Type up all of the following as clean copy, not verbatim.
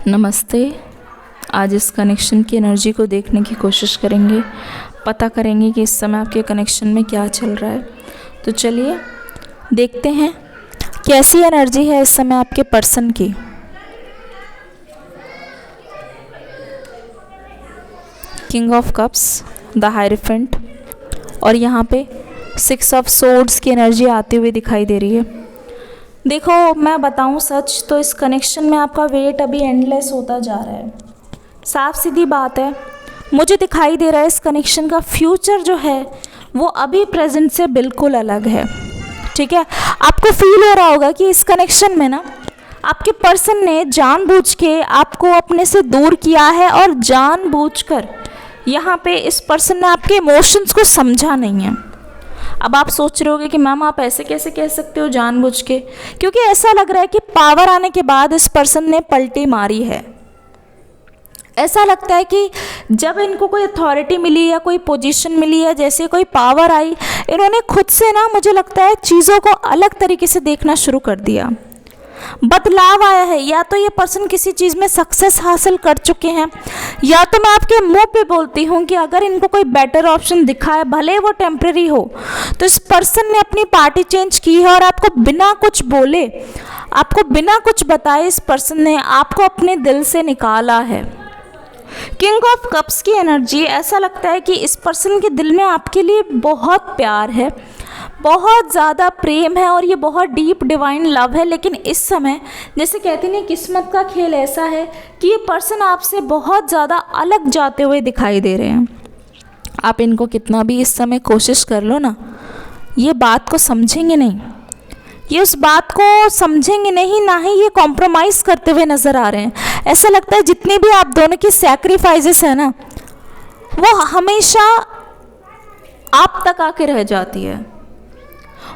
नमस्ते। आज इस कनेक्शन की एनर्जी को देखने की कोशिश करेंगे, पता करेंगे कि इस समय आपके कनेक्शन में क्या चल रहा है। तो चलिए देखते हैं कैसी एनर्जी है इस समय आपके पर्सन की। King of cups, the hierophant, और यहाँ पे 6 ऑफ सोर्ड्स की एनर्जी आती हुई दिखाई दे रही है। देखो, मैं बताऊं सच तो इस कनेक्शन में आपका वेट अभी एंडलेस होता जा रहा है। साफ सीधी बात है, मुझे दिखाई दे रहा है इस कनेक्शन का फ्यूचर जो है वो अभी प्रेजेंट से बिल्कुल अलग है। ठीक है, आपको फील हो रहा होगा कि इस कनेक्शन में ना आपके पर्सन ने जानबूझ के आपको अपने से दूर किया है, और जानबूझकर यहाँ पे इस पर्सन ने आपके इमोशंस को समझा नहीं है। अब आप सोच रहे होगे कि मैम आप ऐसे कैसे कह सकते हो जानबूझ के, क्योंकि ऐसा लग रहा है कि पावर आने के बाद इस पर्सन ने पलटी मारी है। ऐसा लगता है कि जब इनको कोई अथॉरिटी मिली या कोई पोजीशन मिली या जैसे कोई पावर आई, इन्होंने खुद से ना, मुझे लगता है, चीज़ों को अलग तरीके से देखना शुरू कर दिया। बदलाव आया है। या तो ये पर्सन किसी चीज़ में सक्सेस हासिल कर चुके हैं, या तो मैं आपके मुंह पे बोलती हूँ कि अगर इनको कोई बेटर ऑप्शन दिखा है, भले वो टेम्परेरी हो, तो इस पर्सन ने अपनी पार्टी चेंज की है और आपको बिना कुछ बोले, आपको बिना कुछ बताए इस पर्सन ने आपको अपने दिल से निकाला है। किंग ऑफ कप्स की एनर्जी, ऐसा लगता है कि इस पर्सन के दिल में आपके लिए बहुत प्यार है, बहुत ज़्यादा प्रेम है, और ये बहुत डीप डिवाइन लव है। लेकिन इस समय जैसे कहते हैं, किस्मत का खेल ऐसा है कि ये पर्सन आपसे बहुत ज़्यादा अलग जाते हुए दिखाई दे रहे हैं। आप इनको कितना भी इस समय कोशिश कर लो ना, ये बात को समझेंगे नहीं, ये उस बात को समझेंगे नहीं, ना ही ये कॉम्प्रोमाइज़ करते हुए नज़र आ रहे हैं। ऐसा लगता है जितनी भी आप दोनों की सैक्रिफाइसेस है ना, वो हमेशा आप तक आके रह जाती है,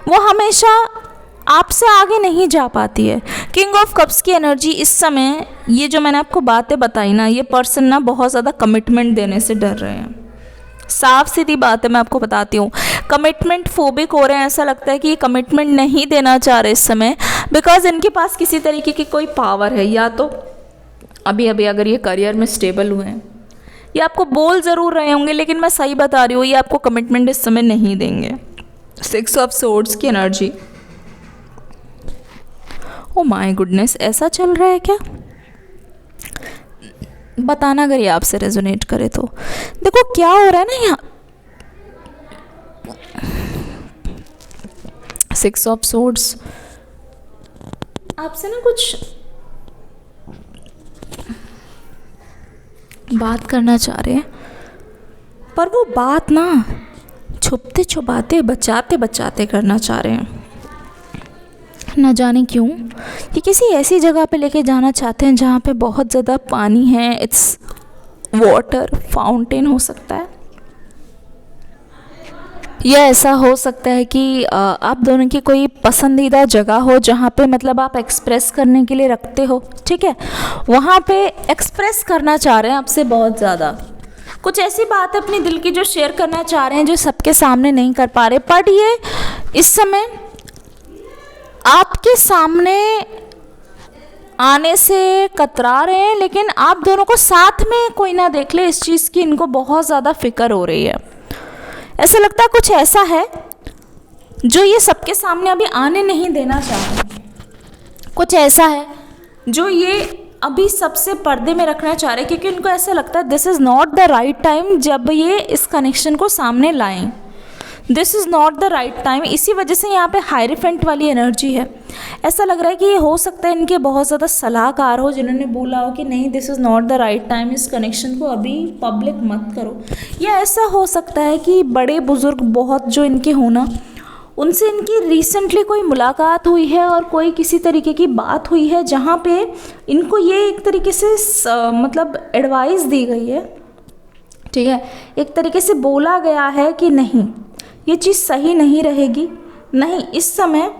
वो हमेशा आपसे आगे नहीं जा पाती है। किंग ऑफ कप्स की एनर्जी इस समय, ये जो मैंने आपको बातें बताई ना, ये पर्सन ना बहुत ज़्यादा कमिटमेंट देने से डर रहे हैं। साफ सीधी बात है, मैं आपको बताती हूँ, कमिटमेंट फोबिक हो रहे हैं। ऐसा लगता है कि ये कमिटमेंट नहीं देना चाह रहे इस समय, बिकॉज इनके पास किसी तरीके की कोई पावर है। या तो अभी अभी अगर ये करियर में स्टेबल हुए हैं, ये आपको बोल ज़रूर रहे होंगे, लेकिन मैं सही बता रही हूँ, ये आपको कमिटमेंट इस समय नहीं देंगे। 6 ऑफ सोर्ड्स की एनर्जी, ओ माय गुडनेस, ऐसा चल रहा है क्या? बताना अगर ये आपसे रेजोनेट करे तो। देखो क्या हो रहा है ना यहाँ, 6 ऑफ सोर्ड्स आपसे ना कुछ बात करना चाह रहे हैं, पर वो बात ना छुपते छुपाते, बचाते बचाते करना चाह रहे हैं। ना जाने क्यों, ये किसी ऐसी जगह पे लेके जाना चाहते हैं जहाँ पे बहुत ज़्यादा पानी है। इट्स वाटर फाउंटेन हो सकता है, या ऐसा हो सकता है कि आप दोनों की कोई पसंदीदा जगह हो जहाँ पे मतलब आप एक्सप्रेस करने के लिए रखते हो। ठीक है, वहाँ पे एक्सप्रेस करना चाह रहे हैं आपसे बहुत ज़्यादा, कुछ ऐसी बात है अपने दिल की जो शेयर करना चाह रहे हैं, जो सबके सामने नहीं कर पा रहे। बट ये इस समय आपके सामने आने से कतरा रहे हैं, लेकिन आप दोनों को साथ में कोई ना देख ले, इस चीज़ की इनको बहुत ज़्यादा फिक्र हो रही है। ऐसा लगता है कुछ ऐसा है जो ये सबके सामने अभी आने नहीं देना चाह रहे, कुछ ऐसा है जो ये अभी सबसे पर्दे में रखना चाह रहे, क्योंकि उनको ऐसा लगता है this is not the right time जब ये इस कनेक्शन को सामने लाएं। This is not the right time, इसी वजह से यहाँ पे हायरोफेंट वाली एनर्जी है। ऐसा लग रहा है कि ये हो सकता है इनके बहुत ज़्यादा सलाहकार हो, जिन्होंने बोला हो कि नहीं, this is not the right time, इस कनेक्शन को अभी पब्लिक मत करो। या ऐसा हो सकता है कि बड़े बुज़ुर्ग बहुत जो इनके हो ना, उनसे इनकी रिसेंटली कोई मुलाकात हुई है और कोई किसी तरीके की बात हुई है जहाँ पे इनको ये एक तरीके से मतलब एडवाइस दी गई है। ठीक है, एक तरीके से बोला गया है कि नहीं, ये चीज़ सही नहीं रहेगी, नहीं, इस समय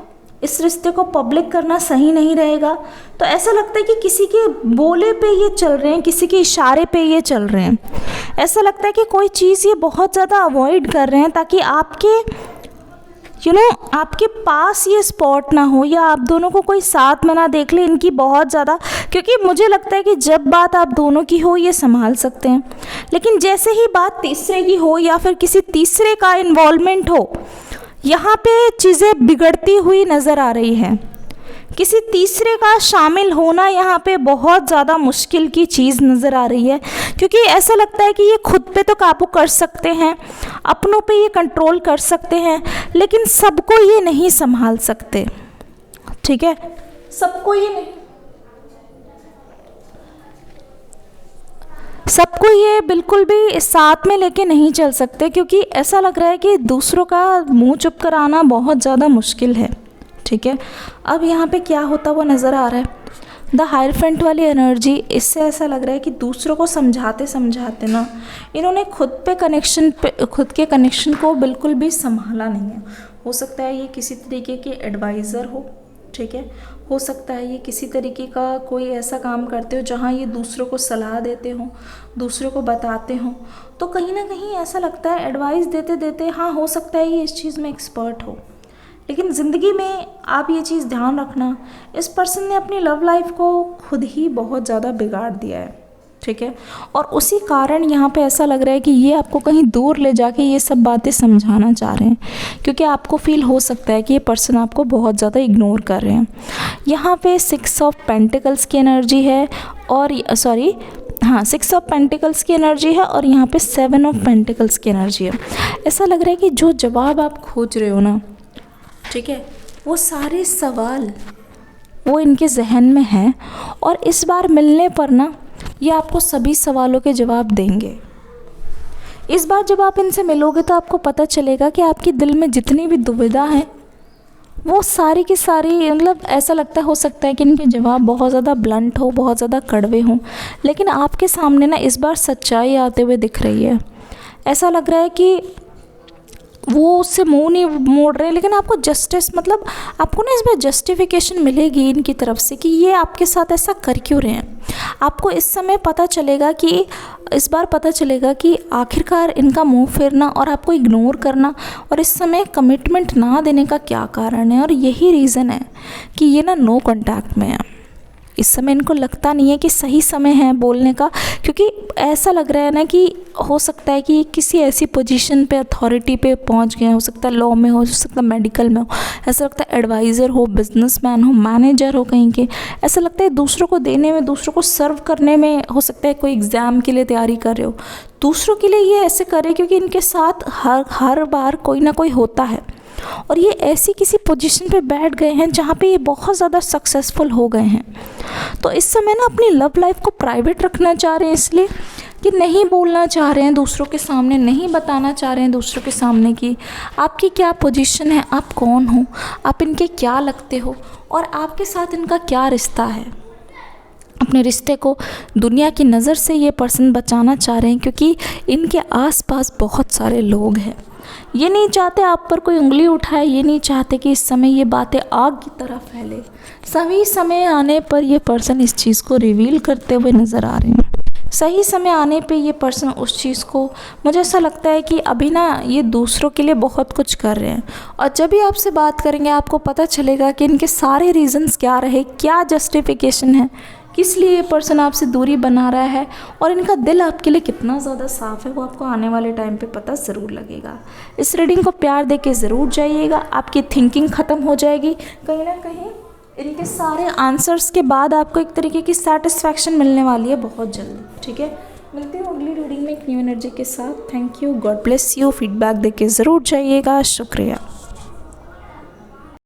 इस रिश्ते को पब्लिक करना सही नहीं रहेगा। तो ऐसा लगता है कि किसी के बोले पे ये चल रहे हैं, किसी के इशारे पे ये चल रहे हैं। ऐसा लगता है कि कोई चीज़ ये बहुत ज़्यादा अवॉइड कर रहे हैं ताकि आपके आपके पास ये स्पॉट ना हो या आप दोनों को कोई साथ में ना देख ले इनकी बहुत ज़्यादा, क्योंकि मुझे लगता है कि जब बात आप दोनों की हो ये संभाल सकते हैं, लेकिन जैसे ही बात तीसरे की हो या फिर किसी तीसरे का इन्वॉल्वमेंट हो, यहाँ पे चीज़ें बिगड़ती हुई नज़र आ रही है। किसी तीसरे का शामिल होना यहाँ पे बहुत ज़्यादा मुश्किल की चीज़ नज़र आ रही है, क्योंकि ऐसा लगता है कि ये खुद पे तो काबू कर सकते हैं, अपनों पे ये कंट्रोल कर सकते हैं, लेकिन सबको ये नहीं संभाल सकते। ठीक है, सबको ये बिल्कुल भी साथ में लेके नहीं चल सकते, क्योंकि ऐसा लग रहा है कि दूसरों का मुंह चुप कराना बहुत ज़्यादा मुश्किल है। ठीक है, अब यहाँ पे क्या होता हुआ नज़र आ रहा है, द हायरफेंट वाली एनर्जी, इससे ऐसा लग रहा है कि दूसरों को समझाते समझाते ना इन्होंने खुद के कनेक्शन को बिल्कुल भी संभाला नहीं है। हो सकता है ये किसी तरीके के एडवाइज़र हो, ठीक है, हो सकता है ये किसी तरीके का कोई ऐसा काम करते हो जहाँ ये दूसरों को सलाह देते हो, दूसरों को बताते हो, तो कहीं ना कहीं ऐसा लगता है एडवाइस देते देते, हाँ हो सकता है ये इस चीज़ में एक्सपर्ट हो, लेकिन ज़िंदगी में आप ये चीज़ ध्यान रखना, इस पर्सन ने अपनी लव लाइफ को खुद ही बहुत ज़्यादा बिगाड़ दिया है। ठीक है, और उसी कारण यहाँ पे ऐसा लग रहा है कि ये आपको कहीं दूर ले जाके ये सब बातें समझाना चाह रहे हैं, क्योंकि आपको फील हो सकता है कि ये पर्सन आपको बहुत ज़्यादा इग्नोर कर रहे हैं। यहाँ पे 6 ऑफ पेंटिकल्स की एनर्जी है और 6 ऑफ पेंटिकल्स की एनर्जी है और यहाँ पे 7 ऑफ पेंटिकल्स की एनर्जी है। ऐसा लग रहा है कि जो जवाब आप खोज रहे हो ना, ठीक है, वो सारे सवाल वो इनके जहन में हैं और इस बार मिलने पर ना ये आपको सभी सवालों के जवाब देंगे। इस बार जब आप इनसे मिलोगे तो आपको पता चलेगा कि आपके दिल में जितनी भी दुविधा है वो सारी की सारी, मतलब ऐसा लगता हो सकता है कि इनके जवाब बहुत ज़्यादा ब्लंट हो, बहुत ज़्यादा कड़वे हों, लेकिन आपके सामने ना इस बार सच्चाई आते हुए दिख रही है। ऐसा लग रहा है कि वो उससे मुंह नहीं मोड़ रहे, लेकिन आपको जस्टिस, मतलब आपको ना इस बार जस्टिफिकेशन मिलेगी इनकी तरफ से कि ये आपके साथ ऐसा कर क्यों रहे हैं। आपको इस समय पता चलेगा कि इस बार पता चलेगा कि आखिरकार इनका मुंह फेरना और आपको इग्नोर करना और इस समय कमिटमेंट ना देने का क्या कारण है, और यही रीज़न है कि ये ना नो कॉन्टैक्ट में है। इस समय इनको लगता नहीं है कि सही समय है बोलने का, क्योंकि ऐसा लग रहा है ना कि हो सकता है कि किसी ऐसी पोजीशन पे, अथॉरिटी पे पहुंच गए, हो सकता है लॉ में हो सकता है मेडिकल में हो, ऐसा लगता है एडवाइज़र हो, बिजनेसमैन हो, मैनेजर हो कहीं के, ऐसा लगता है दूसरों को देने में, दूसरों को सर्व करने में, हो सकता है कोई एग्ज़ाम के लिए तैयारी कर रहे हो, दूसरों के लिए ये ऐसे करे क्योंकि इनके साथ हर बार कोई ना कोई होता है और ये ऐसी किसी पोजीशन पे बैठ गए हैं जहाँ पे ये बहुत ज़्यादा सक्सेसफुल हो गए हैं। तो इस समय ना अपनी लव लाइफ को प्राइवेट रखना चाह रहे हैं, इसलिए कि नहीं बोलना चाह रहे हैं दूसरों के सामने, नहीं बताना चाह रहे हैं दूसरों के सामने कि आपकी क्या पोजीशन है, आप कौन हो, आप इनके क्या लगते हो और आपके साथ इनका क्या रिश्ता है। अपने रिश्ते को दुनिया की नज़र से ये पर्सन बचाना चाह रहे हैं, क्योंकि इनके आसपास बहुत सारे लोग हैं। ये नहीं चाहते आप पर कोई उंगली उठाए, ये नहीं चाहते कि इस समय ये बातें आग की तरह फैले। सही समय आने पर ये पर्सन इस चीज़ को रिवील करते हुए नज़र आ रहे हैं। सही समय आने पे ये पर्सन उस चीज़ को, मुझे ऐसा लगता है कि अभी ना ये दूसरों के लिए बहुत कुछ कर रहे हैं, और जब भी आपसे बात करेंगे आपको पता चलेगा कि इनके सारे रीज़न्स क्या रहे, क्या जस्टिफिकेशन है, किस लिए ये पर्सन आपसे दूरी बना रहा है, और इनका दिल आपके लिए कितना ज़्यादा साफ़ है वो आपको आने वाले टाइम पे पता ज़रूर लगेगा। इस रीडिंग को प्यार दे के ज़रूर जाइएगा, आपकी थिंकिंग ख़त्म हो जाएगी। कहीं ना कहीं इनके सारे आंसर्स के बाद आपको एक तरीके की सेटिस्फैक्शन मिलने वाली है बहुत जल्दी। ठीक है, मिलते हैं अगली रीडिंग में एक न्यू एनर्जी के साथ। Thank you, God bless you. Feedback दे के ज़रूर जाइएगा। शुक्रिया।